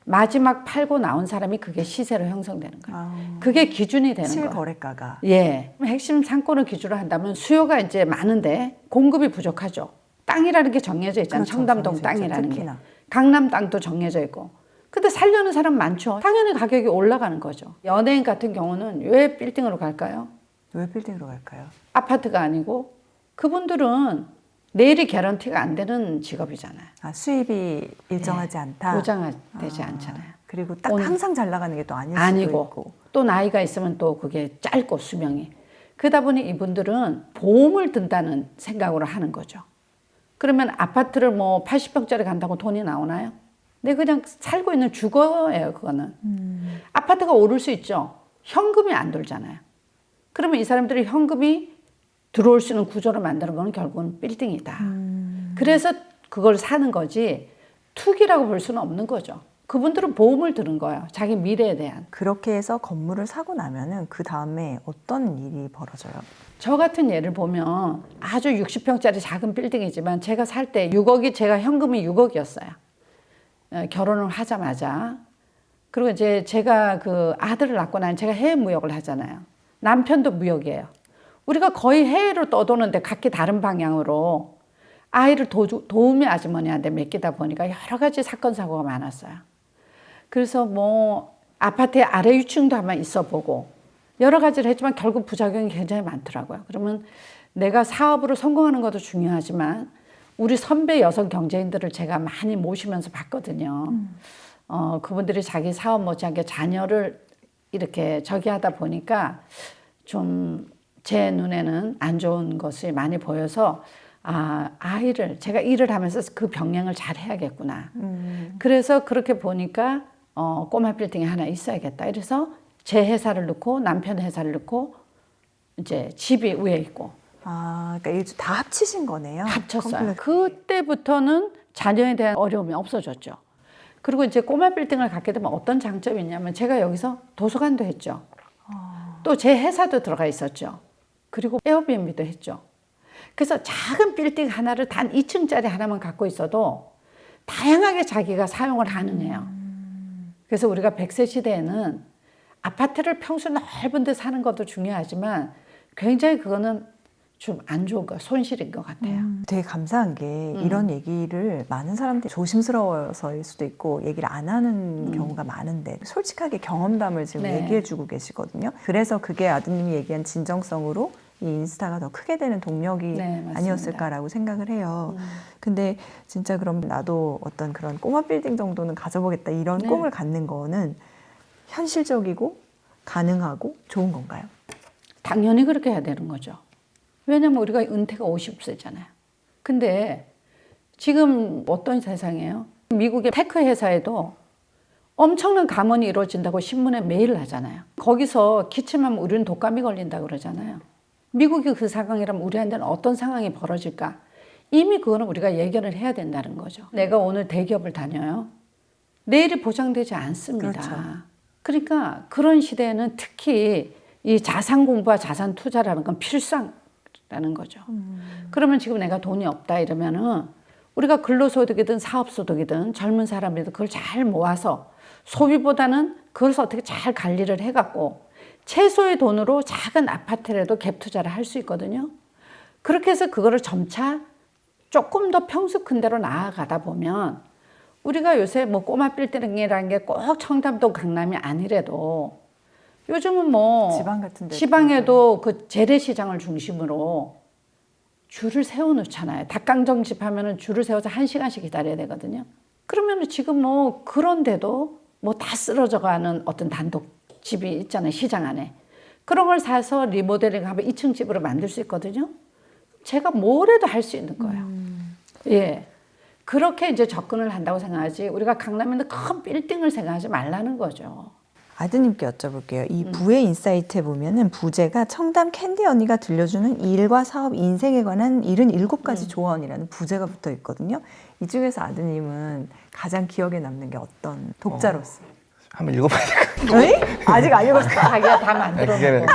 마지막 팔고 나온 사람이 그게 시세로 형성되는 거예요. 그게 기준이 되는 거예요. 실거래가가. 예. 핵심 상권을 기준으로 한다면 수요가 이제 많은데 공급이 부족하죠. 땅이라는 게 정해져 있잖아요. 그렇죠. 청담동 정해져 있죠. 땅이라는 게. 특히나. 강남 땅도 정해져 있고. 근데 살려는 사람 많죠. 당연히 가격이 올라가는 거죠. 연예인 같은 경우는 왜 빌딩으로 갈까요? 왜 빌딩으로 갈까요? 아파트가 아니고 그분들은 내일이 개런티가 안 되는 직업이잖아요. 수입이 일정하지 않다. 보장되지 않잖아요. 그리고 딱 항상 잘 나가는 게 또 아닐 수도 아니고 있고. 또 나이가 있으면 또 그게 짧고 수명이. 그러다 보니 이분들은 보험을 든다는 생각으로 하는 거죠. 그러면 아파트를 뭐 80평짜리 간다고 돈이 나오나요? 네, 그냥 살고 있는 주거예요, 그거는. 아파트가 오를 수 있죠. 현금이 안 돌잖아요. 그러면 이 사람들이 현금이 들어올 수 있는 구조를 만드는 거는 결국은 빌딩이다. 그래서 그걸 사는 거지 투기라고 볼 수는 없는 거죠. 그분들은 보험을 드는 거예요. 자기 미래에 대한. 그렇게 해서 건물을 사고 나면은 그 다음에 어떤 일이 벌어져요? 저 같은 예를 보면 아주 60평짜리 작은 빌딩이지만 제가 살 때 6억이 제가 현금이 6억이었어요. 결혼을 하자마자. 그리고 이제 제가 그 아들을 낳고 난 제가 해외 무역을 하잖아요. 남편도 무역이에요. 우리가 거의 해외로 떠도는데 각기 다른 방향으로 아이를 도우미 아주머니한테 맡기다 보니까 여러 가지 사건 사고가 많았어요. 그래서 뭐 아파트의 아래 위층도 한번 있어 보고 여러 가지를 했지만 결국 부작용이 굉장히 많더라고요. 그러면 내가 사업으로 성공하는 것도 중요하지만 우리 선배 여성 경제인들을 제가 많이 모시면서 봤거든요. 그분들이 자기 사업 못지않게 자녀를 이렇게 저기 하다 보니까 좀 제 눈에는 안 좋은 것이 많이 보여서 아이를 제가 일을 하면서 그 병행을 잘 해야겠구나. 그래서 그렇게 보니까 꼬마 빌딩이 하나 있어야겠다. 이래서 제 회사를 넣고 남편 회사를 넣고 이제 집이 위에 있고. 그러니까 일주 다 합치신 거네요. 합쳤어요. 그때부터는 자녀에 대한 어려움이 없어졌죠. 그리고 이제 꼬마 빌딩을 갖게 되면 어떤 장점이 있냐면 제가 여기서 도서관도 했죠. 또 제 회사도 들어가 있었죠. 그리고 에어비앤비도 했죠. 그래서 작은 빌딩 하나를 단 2층짜리 하나만 갖고 있어도 다양하게 자기가 사용을 가능해요. 그래서 우리가 100세 시대에는 아파트를 평수 넓은 데 사는 것도 중요하지만 굉장히 그거는 좀 안 좋은 거, 손실인 것 같아요. 되게 감사한 게 이런 얘기를 많은 사람들이 조심스러워서일 수도 있고 얘기를 안 하는 경우가 많은데 솔직하게 경험담을 지금 네. 얘기해주고 계시거든요. 그래서 그게 아드님이 얘기한 진정성으로 이 인스타가 더 크게 되는 동력이 네, 맞습니다. 아니었을까라고 생각을 해요. 근데 진짜 그럼 나도 어떤 그런 꼬마 빌딩 정도는 가져보겠다 이런 네. 꿈을 갖는 거는 현실적이고 가능하고 좋은 건가요? 당연히 그렇게 해야 되는 거죠. 왜냐면 우리가 은퇴가 50세잖아요. 근데 지금 어떤 세상이에요? 미국의 테크 회사에도 엄청난 감원이 이루어진다고 신문에 매일 하잖아요. 거기서 기침하면 우리는 독감이 걸린다고 그러잖아요. 미국이 그 상황이라면 우리한테는 어떤 상황이 벌어질까? 이미 그거는 우리가 예견을 해야 된다는 거죠. 내가 오늘 대기업을 다녀요. 내일이 보장되지 않습니다. 그렇죠. 그러니까 그런 시대에는 특히 이 자산 공부와 자산 투자라는 건 필수라는 거죠. 그러면 지금 내가 돈이 없다 이러면은 우리가 근로소득이든 사업소득이든 젊은 사람이든 그걸 잘 모아서 소비보다는 그것을 어떻게 잘 관리를 해갖고 최소의 돈으로 작은 아파트라도 갭 투자를 할 수 있거든요. 그렇게 해서 그거를 점차 조금 더 평수 큰 데로 나아가다 보면 우리가 요새 뭐 꼬마 빌딩이라는 게 꼭 청담동 강남이 아니래도 요즘은 뭐 지방 같은 데도 지방에도 그 재래시장을 중심으로 줄을 세워놓잖아요. 닭강정집 하면은 줄을 세워서 1시간씩 기다려야 되거든요. 그러면은 지금 뭐 그런데도 뭐 다 쓰러져가는 어떤 단독집이 있잖아요. 시장 안에. 그런 걸 사서 리모델링 하면 2층 집으로 만들 수 있거든요. 제가 뭐래도 할 수 있는 거예요. 예. 그렇게 이제 접근을 한다고 생각하지 우리가 강남에 있는 큰 빌딩을 생각하지 말라는 거죠. 아드님께 여쭤볼게요. 이 부의 인사이트에 보면은 부제가 청담 캔디 언니가 들려주는 일과 사업, 인생에 관한 77가지 조언이라는 부제가 붙어 있거든요. 이 중에서 아드님은 가장 기억에 남는 게 어떤 독자로서? 한번 읽어봐야 될까요? 에이? 아직 안 읽었어요. 자기가 다 만들어 그게 놓고.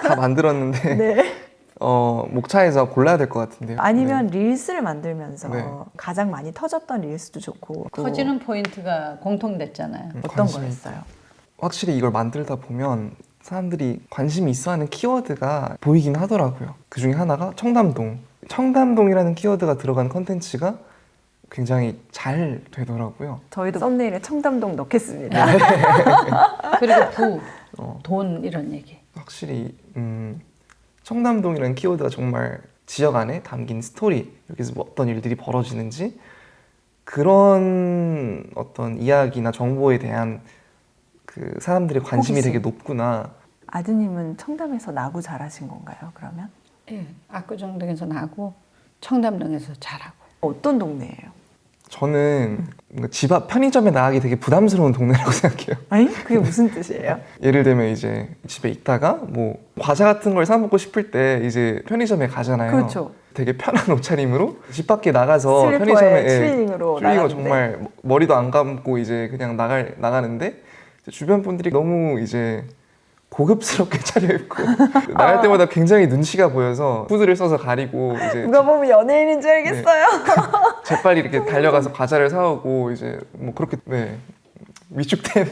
다 만들었는데 네. 목차에서 골라야 될 것 같은데요. 아니면 릴스를 만들면서 네. 가장 많이 터졌던 릴스도 좋고 커지는 포인트가 공통됐잖아요. 어떤 관심이 거였어요? 확실히 이걸 만들다 보면 사람들이 관심이 있어하는 키워드가 보이긴 하더라고요. 그 중에 하나가 청담동. 청담동이라는 키워드가 들어간 컨텐츠가 굉장히 잘 되더라고요. 저희도 썸네일에 청담동 넣겠습니다. 그리고 부, 어. 돈 이런 얘기. 확실히 청담동이라는 키워드가 정말 지역 안에 담긴 스토리, 여기서 뭐 어떤 일들이 벌어지는지 그런 어떤 이야기나 정보에 대한 그 사람들의 관심이 호기심. 되게 높구나. 아드님은 청담에서 나고 자라신 건가요, 그러면? 예, 압구정동에서 나고 청담동에서 자라고. 어떤 동네예요? 저는 뭔가 집 앞 편의점에 나가기 되게 부담스러운 동네라고 생각해요. 아니? 그게 무슨 뜻이에요? 예를 들면 이제 집에 있다가 뭐 과자 같은 걸 사 먹고 싶을 때 이제 편의점에 가잖아요. 그렇죠. 되게 편한 옷차림으로 집 밖에 나가서 슬리퍼에 편의점에 추리닝으로 추리닝으로 나가는데. 정말 머리도 안 감고 이제 그냥 나가는데 주변 분들이 너무 이제 고급스럽게 차려입고 나갈 때마다 굉장히 눈치가 보여서 후드를 써서 가리고 이제 누가 보면 연예인인 줄 알겠어요. 재빨리 이렇게 달려가서 과자를 사오고 이제 뭐 그렇게 위축된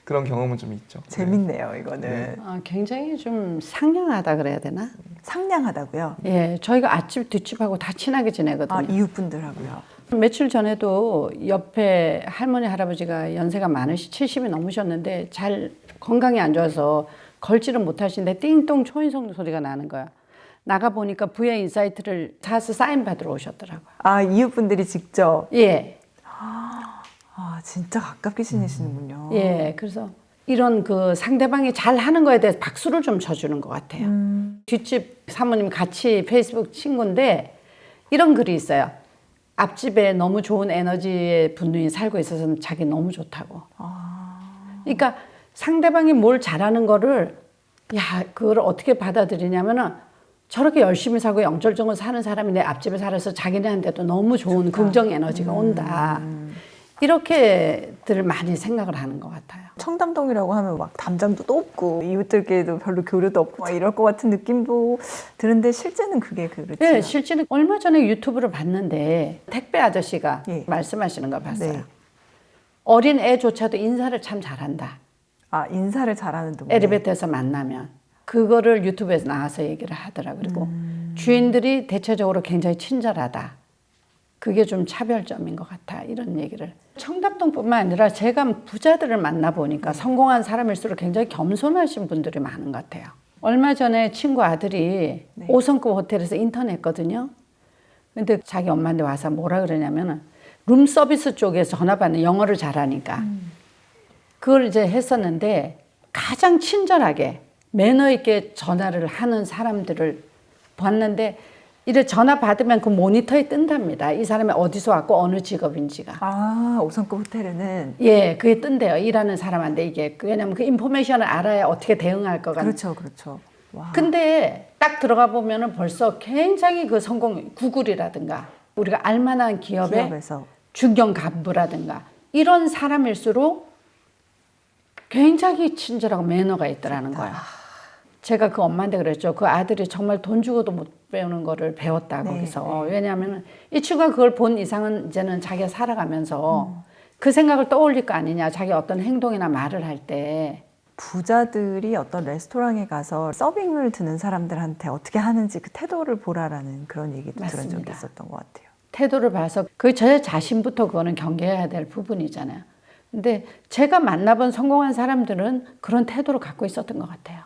그런 경험은 좀 있죠. 재밌네요, 이거는. 네. 굉장히 좀 상냥하다 그래야 되나? 상냥하다고요? 예, 저희가 앞집 뒷집하고 다 친하게 지내거든요. 아, 이웃분들하고요. 며칠 전에도 옆에 할머니 할아버지가 연세가 많으시 70이 넘으셨는데 잘 건강이 안 좋아서 걸지를 못하시는데 띵동 초인성 소리가 나는 거야. 나가 보니까 부의 인사이트를 사서 사인 받으러 오셨더라고요. 아, 이웃분들이 직접. 예, 아, 진짜 가깝게 지내시는군요. 예. 그래서 이런 그 상대방이 잘 하는 거에 대해서 박수를 좀 쳐주는 것 같아요. 뒷집 사모님 같이 페이스북 친구인데 이런 글이 있어요. 앞집에 너무 좋은 에너지의 분이 살고 있어서 자기 너무 좋다고. 그러니까 상대방이 뭘 잘하는 거를 그걸 어떻게 받아들이냐면은 저렇게 열심히 살고 영절정을 사는 사람이 내 앞집에 살아서 자기네한테도 너무 좋은 긍정 에너지가 온다. 이렇게들 많이 생각을 하는 것 같아요. 청담동이라고 하면 막 담장도 높고 이웃들끼리도 별로 교류도 없고 막 이럴 것 같은 느낌도 드는데 실제는 그게 그렇지. 네, 실제는 얼마 전에 유튜브를 봤는데 택배 아저씨가 예. 말씀하시는 걸 봤어요. 네. 어린 애조차도 인사를 참 잘한다. 아, 인사를 잘하는 동네. 엘리베이터에서 만나면. 그거를 유튜브에서 나와서 얘기를 하더라. 그리고 주인들이 대체적으로 굉장히 친절하다. 그게 좀 차별점인 것 같아. 이런 얘기를. 청담동뿐만 아니라 제가 부자들을 만나보니까 성공한 사람일수록 굉장히 겸손하신 분들이 많은 것 같아요. 얼마 전에 친구 아들이 5성급 호텔에서 인턴했거든요. 근데 자기 엄마한테 와서 뭐라 그러냐면은 룸 서비스 쪽에서 전화 받는 영어를 잘하니까 그걸 이제 했었는데 가장 친절하게 매너 있게 전화를 하는 사람들을 봤는데 이래 전화 받으면 그 모니터에 뜬답니다. 이 사람이 어디서 왔고 어느 직업인지가. 아, 5성급 호텔에는 예, 그게 뜬대요. 일하는 사람한테 이게. 왜냐면 그 인포메이션을 알아야 어떻게 대응할 것 같아요. 그렇죠, 그렇죠. 와. 근데 딱 들어가 보면은 벌써 굉장히 그 성공, 구글이라든가 우리가 알만한 기업의 기업에서 중견 간부라든가 이런 사람일수록 굉장히 친절하고 매너가 있더라는 거예요. 제가 그 엄마한테 그랬죠. 그 아들이 정말 돈 주고도 못 배우는 거를 배웠다, 네, 거기서. 왜냐하면 이 친구가 그걸 본 이상은 이제는 자기가 살아가면서 그 생각을 떠올릴 거 아니냐. 자기 어떤 행동이나 말을 할 때. 부자들이 어떤 레스토랑에 가서 서빙을 드는 사람들한테 어떻게 하는지 그 태도를 보라라는 그런 얘기도 들은 적이 맞습니다. 있었던 것 같아요. 태도를 봐서 그 저 자신부터 그거는 경계해야 될 부분이잖아요. 근데 제가 만나본 성공한 사람들은 그런 태도를 갖고 있었던 것 같아요.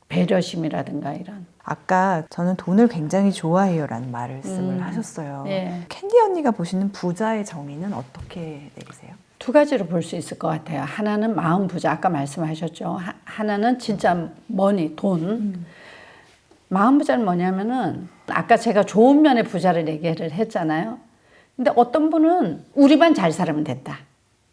배려심이라든가 이런. 아까 저는 돈을 굉장히 좋아해요라는 말씀을 하셨어요. 예. 캔디 언니가 보시는 부자의 정의는 어떻게 내리세요? 두 가지로 볼 수 있을 것 같아요. 하나는 마음 부자, 아까 말씀하셨죠. 하나는 진짜 머니, 돈. 마음 부자는 뭐냐면은 아까 제가 좋은 면의 부자를 얘기를 했잖아요. 근데 어떤 분은 우리만 잘 살면 된다.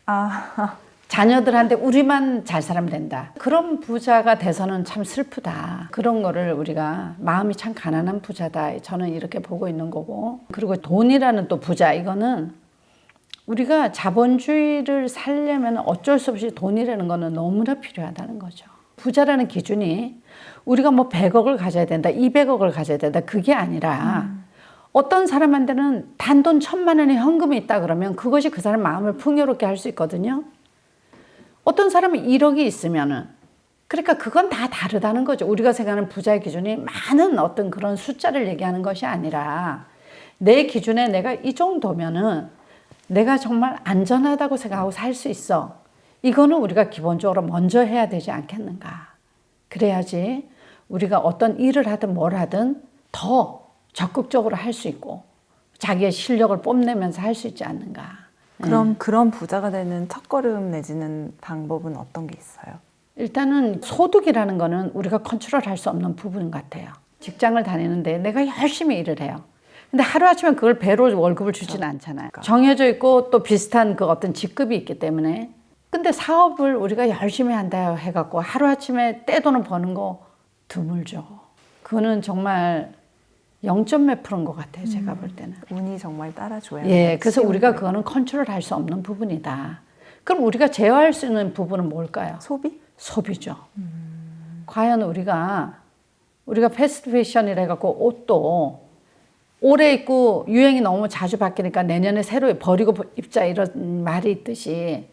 아, 자녀들한테 우리만 잘 살면 된다. 그런 부자가 돼서는 참 슬프다. 그런 거를 우리가 마음이 참 가난한 부자다. 저는 이렇게 보고 있는 거고. 그리고 돈이라는 또 부자, 이거는 우리가 자본주의를 살려면 어쩔 수 없이 돈이라는 거는 너무나 필요하다는 거죠. 부자라는 기준이 우리가 뭐 100억을 가져야 된다, 200억을 가져야 된다, 그게 아니라 어떤 사람한테는 단돈 1,000만 원의 현금이 있다 그러면 그것이 그 사람 마음을 풍요롭게 할 수 있거든요. 어떤 사람은 1억이 있으면은, 그러니까 그건 다 다르다는 거죠. 우리가 생각하는 부자의 기준이 많은 어떤 그런 숫자를 얘기하는 것이 아니라 내 기준에 내가 이 정도면은 내가 정말 안전하다고 생각하고 살 수 있어. 이거는 우리가 기본적으로 먼저 해야 되지 않겠는가. 그래야지 우리가 어떤 일을 하든 뭘 하든 더 적극적으로 할 수 있고 자기의 실력을 뽐내면서 할 수 있지 않는가. 그럼 그런 부자가 되는 첫걸음 내지는 방법은 어떤 게 있어요? 일단은 소득이라는 거는 우리가 컨트롤할 수 없는 부분 같아요. 직장을 다니는데 내가 열심히 일을 해요. 근데 하루아침에 그걸 배로 월급을 주지는 않잖아요. 정해져 있고 또 비슷한 그 어떤 직급이 있기 때문에. 근데 사업을 우리가 열심히 한다 해갖고 하루아침에 떼돈을 버는 거 드물죠. 그거는 정말 0점 몇 프로인 것 같아요. 제가 볼 때는. 운이 정말 따라줘야 예, 그래서 쉬운 우리가 거예요. 그거는 컨트롤할 수 없는 부분이다. 그럼 우리가 제어할 수 있는 부분은 뭘까요? 소비? 소비죠. 과연 우리가 패스트 패션이라 해갖고 옷도 오래 입고 유행이 너무 자주 바뀌니까 내년에 새로 버리고 입자 이런 말이 있듯이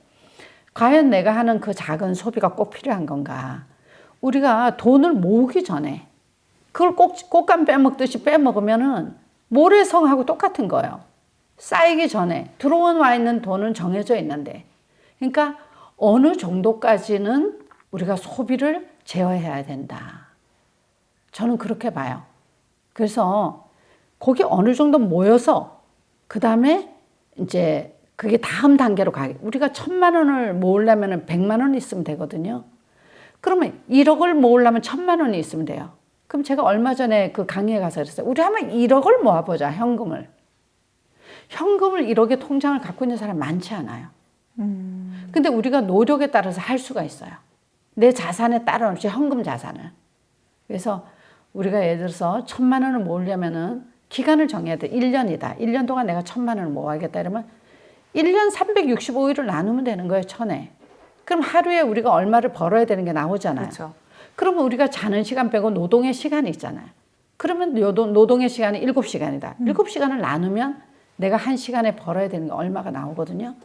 과연 내가 하는 그 작은 소비가 꼭 필요한 건가? 우리가 돈을 모으기 전에 그걸 꼭 꽃감 빼먹듯이 빼먹으면은 모래성하고 똑같은 거예요. 쌓이기 전에 들어와 있는 돈은 정해져 있는데, 그러니까 어느 정도까지는 우리가 소비를 제어해야 된다. 저는 그렇게 봐요. 그래서 거기 어느 정도 모여서 그 다음에 이제 그게 다음 단계로 가게. 우리가 1,000만 원을 모으려면 100만 원 있으면 되거든요. 그러면 1억을 모으려면 1,000만 원이 있으면 돼요. 그럼 제가 얼마 전에 그 강의에 가서 그랬어요. 우리 한번 1억을 모아보자, 현금을. 현금을 1억의 통장을 갖고 있는 사람 많지 않아요. 근데 우리가 노력에 따라서 할 수가 있어요. 내 자산에 따른 없이 현금 자산을. 그래서 우리가 예를 들어서 1,000만 원을 모으려면은 기간을 정해야 돼. 1년이다. 1년 동안 내가 1,000만 원을 모아야겠다. 이러면 1년 365일을 나누면 되는 거예요, 1,000에. 그럼 하루에 우리가 얼마를 벌어야 되는 게 나오잖아요. 그렇죠. 그러면 우리가 자는 시간 빼고 노동의 시간이 있잖아요. 그러면 노동의 시간이 7시간이다. 7시간을 나누면 내가 1시간에 벌어야 되는 게 얼마가 나오거든요.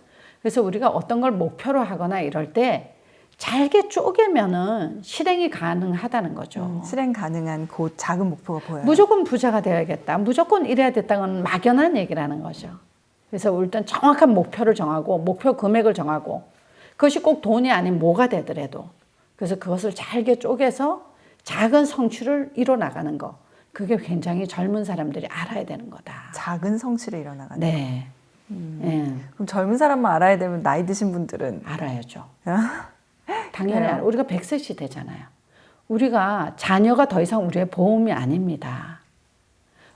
그래서 우리가 어떤 걸 목표로 하거나 이럴 때 잘게 쪼개면은 실행이 가능하다는 거죠. 실행 가능한 그 작은 목표가 보여요. 무조건 부자가 되어야겠다. 무조건 이래야 됐다는 막연한 얘기라는 거죠. 그래서 일단 정확한 목표를 정하고 목표 금액을 정하고 그것이 꼭 돈이 아닌 뭐가 되더라도 그래서 그것을 잘게 쪼개서 작은 성취를 이뤄 나가는 거. 그게 굉장히 젊은 사람들이 알아야 되는 거다. 작은 성취를 이뤄나가는. 네. 예, 그럼 젊은 사람만 알아야 되면 나이 드신 분들은 알아야죠. 아, 당연히 그래요? 알아요. 우리가 100세 시대잖아요. 우리가 자녀가 더 이상 우리의 보험이 아닙니다.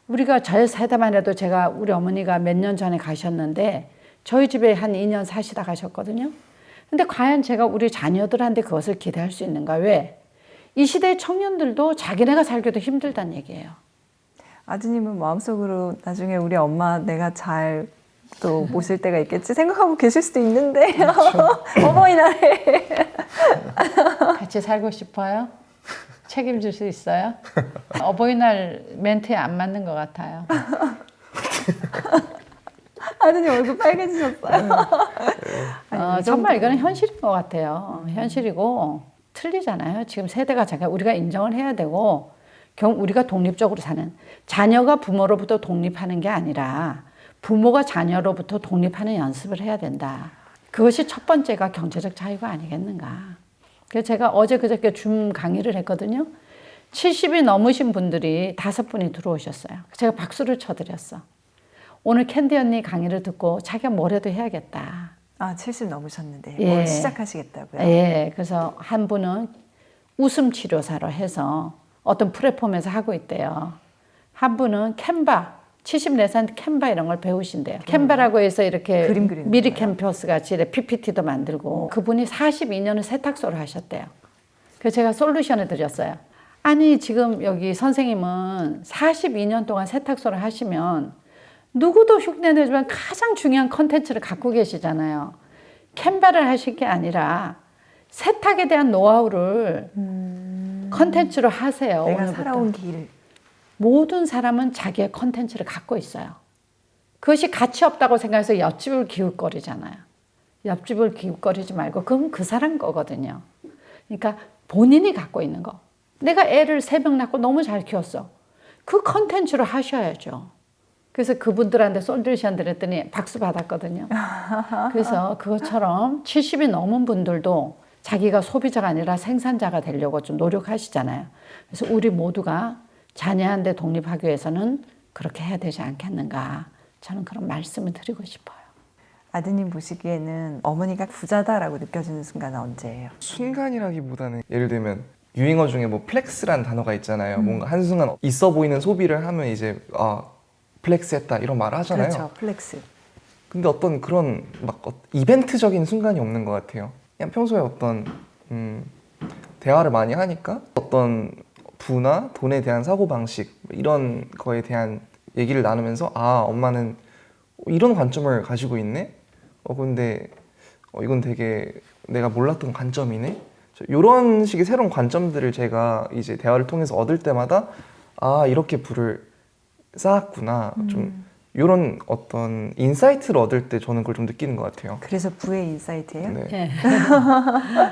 우리가 저 세대만 해도 제가 우리 어머니가 몇 년 전에 가셨는데 저희 집에 한 2년 사시다 가셨거든요. 근데 과연 제가 우리 자녀들한테 그것을 기대할 수 있는가? 왜? 이 시대의 청년들도 자기네가 살기도 힘들다는 얘기예요. 아드님은 마음속으로 나중에 우리 엄마 내가 잘 또 모실 때가 있겠지 생각하고 계실 수도 있는데 어버이날에 같이 살고 싶어요? 책임질 수 있어요? 어버이날 멘트에 안 맞는 것 같아요. 아드님 얼굴 빨개지셨어요. 정말 이거는 현실인 것 같아요. 현실이고 틀리잖아요. 지금 세대가 우리가 인정을 해야 되고 우리가 독립적으로 사는 자녀가 부모로부터 독립하는 게 아니라 부모가 자녀로부터 독립하는 연습을 해야 된다. 그것이 첫 번째가 경제적 자유가 아니겠는가. 그래서 제가 어제 그저께 줌 강의를 했거든요. 70이 넘으신 분들이 5분이 들어오셨어요. 제가 박수를 쳐드렸어. 오늘 캔디 언니 강의를 듣고 자기가 뭐라도 해야겠다. 아, 70 넘으셨는데 예. 뭘 시작하시겠다고요? 예, 그래서 한 분은 웃음 치료사로 해서 어떤 플랫폼에서 하고 있대요. 한 분은 캔바, 74살 캔바 이런 걸 배우신대요. 캔바라고 해서 이렇게 그림 그리는 미리 거예요? 캠퍼스 같이 PPT도 만들고 그분이 42년을 세탁소를 하셨대요. 그래서 제가 솔루션을 드렸어요. 아니 지금 여기 선생님은 42년 동안 세탁소를 하시면 누구도 흉내내지만 가장 중요한 컨텐츠를 갖고 계시잖아요. 캔바를 하실 게 아니라 세탁에 대한 노하우를 컨텐츠로 하세요. 내가 오늘부터. 살아온 길. 모든 사람은 자기의 컨텐츠를 갖고 있어요. 그것이 가치 없다고 생각해서 옆집을 기웃거리잖아요. 옆집을 기웃거리지 말고 그건 그 사람 거거든요. 그러니까 본인이 갖고 있는 거. 내가 애를 3명 낳고 너무 잘 키웠어. 그 컨텐츠로 하셔야죠. 그래서 그분들한테 솔루션 드렸더니 박수 받았거든요. 그래서 그것처럼 70이 넘은 분들도 자기가 소비자가 아니라 생산자가 되려고 좀 노력하시잖아요. 그래서 우리 모두가 자녀한테 독립하기 위해서는 그렇게 해야 되지 않겠는가. 저는 그런 말씀을 드리고 싶어요. 아드님 보시기에는 어머니가 부자다라고 느껴지는 순간은 언제예요? 순간이라기보다는 예를 들면 유행어 중에 뭐 플렉스란 단어가 있잖아요. 뭔가 한순간 있어 보이는 소비를 하면 이제 플렉스했다 이런 말을 하잖아요. 그렇죠. 플렉스. 근데 어떤 그런 막 이벤트적인 순간이 없는 것 같아요. 그냥 평소에 어떤 대화를 많이 하니까 어떤 부나 돈에 대한 사고방식 이런 거에 대한 얘기를 나누면서 엄마는 이런 관점을 가지고 있네? 근데 이건 되게 내가 몰랐던 관점이네? 이런 식의 새로운 관점들을 제가 이제 대화를 통해서 얻을 때마다 이렇게 부를 쌓았구나. 좀 이런 어떤 인사이트를 얻을 때 저는 그걸 좀 느끼는 것 같아요. 그래서 부의 인사이트예요? 네. 네.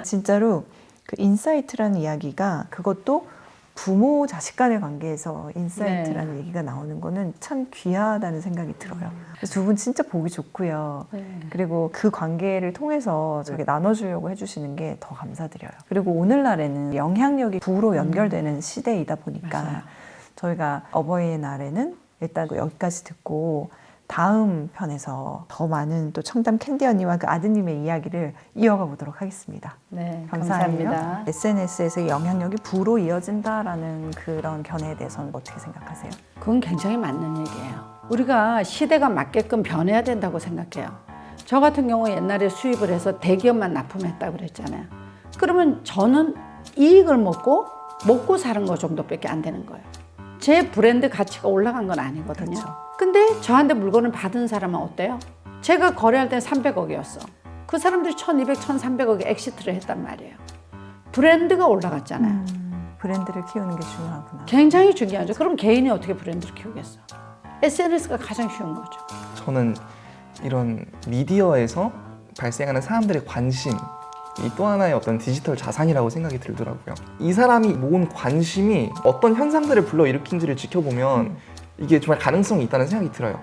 진짜로 그 인사이트라는 이야기가 그것도 부모 자식 간의 관계에서 인사이트라는 얘기가 나오는 거는 참 귀하다는 생각이 들어요. 그래서 두 분 진짜 보기 좋고요. 그리고 그 관계를 통해서 저게 나눠주려고 해주시는 게 더 감사드려요. 그리고 오늘날에는 영향력이 부로 연결되는 시대이다 보니까 맞아요. 저희가 어버이의 날에는 일단 여기까지 듣고 다음 편에서 더 많은 또 청담 캔디 언니와 그 아드님의 이야기를 이어가 보도록 하겠습니다. 네, 감사합니다. 감사합니다. SNS에서 영향력이 부로 이어진다라는 그런 견해에 대해서는 어떻게 생각하세요? 그건 굉장히 맞는 얘기예요. 우리가 시대가 맞게끔 변해야 된다고 생각해요. 저 같은 경우 옛날에 수입을 해서 대기업만 납품했다고 그랬잖아요. 그러면 저는 이익을 먹고 사는 거 정도밖에 안 되는 거예요. 제 브랜드 가치가 올라간 건 아니거든요. 그렇죠. 근데 저한테 물건을 받은 사람은 어때요? 제가 거래할 때 300억이었어. 그 사람들이 1200, 1300억에 엑시트를 했단 말이에요. 브랜드가 올라갔잖아요. 브랜드를 키우는 게 중요하구나. 굉장히 중요하죠. 그럼 개인이 어떻게 브랜드를 키우겠어? SNS가 가장 쉬운 거죠. 저는 이런 미디어에서 발생하는 사람들의 관심 이 또 하나의 어떤 디지털 자산이라고 생각이 들더라고요. 이 사람이 모은 관심이 어떤 현상들을 불러일으킨지를 지켜보면 이게 정말 가능성이 있다는 생각이 들어요.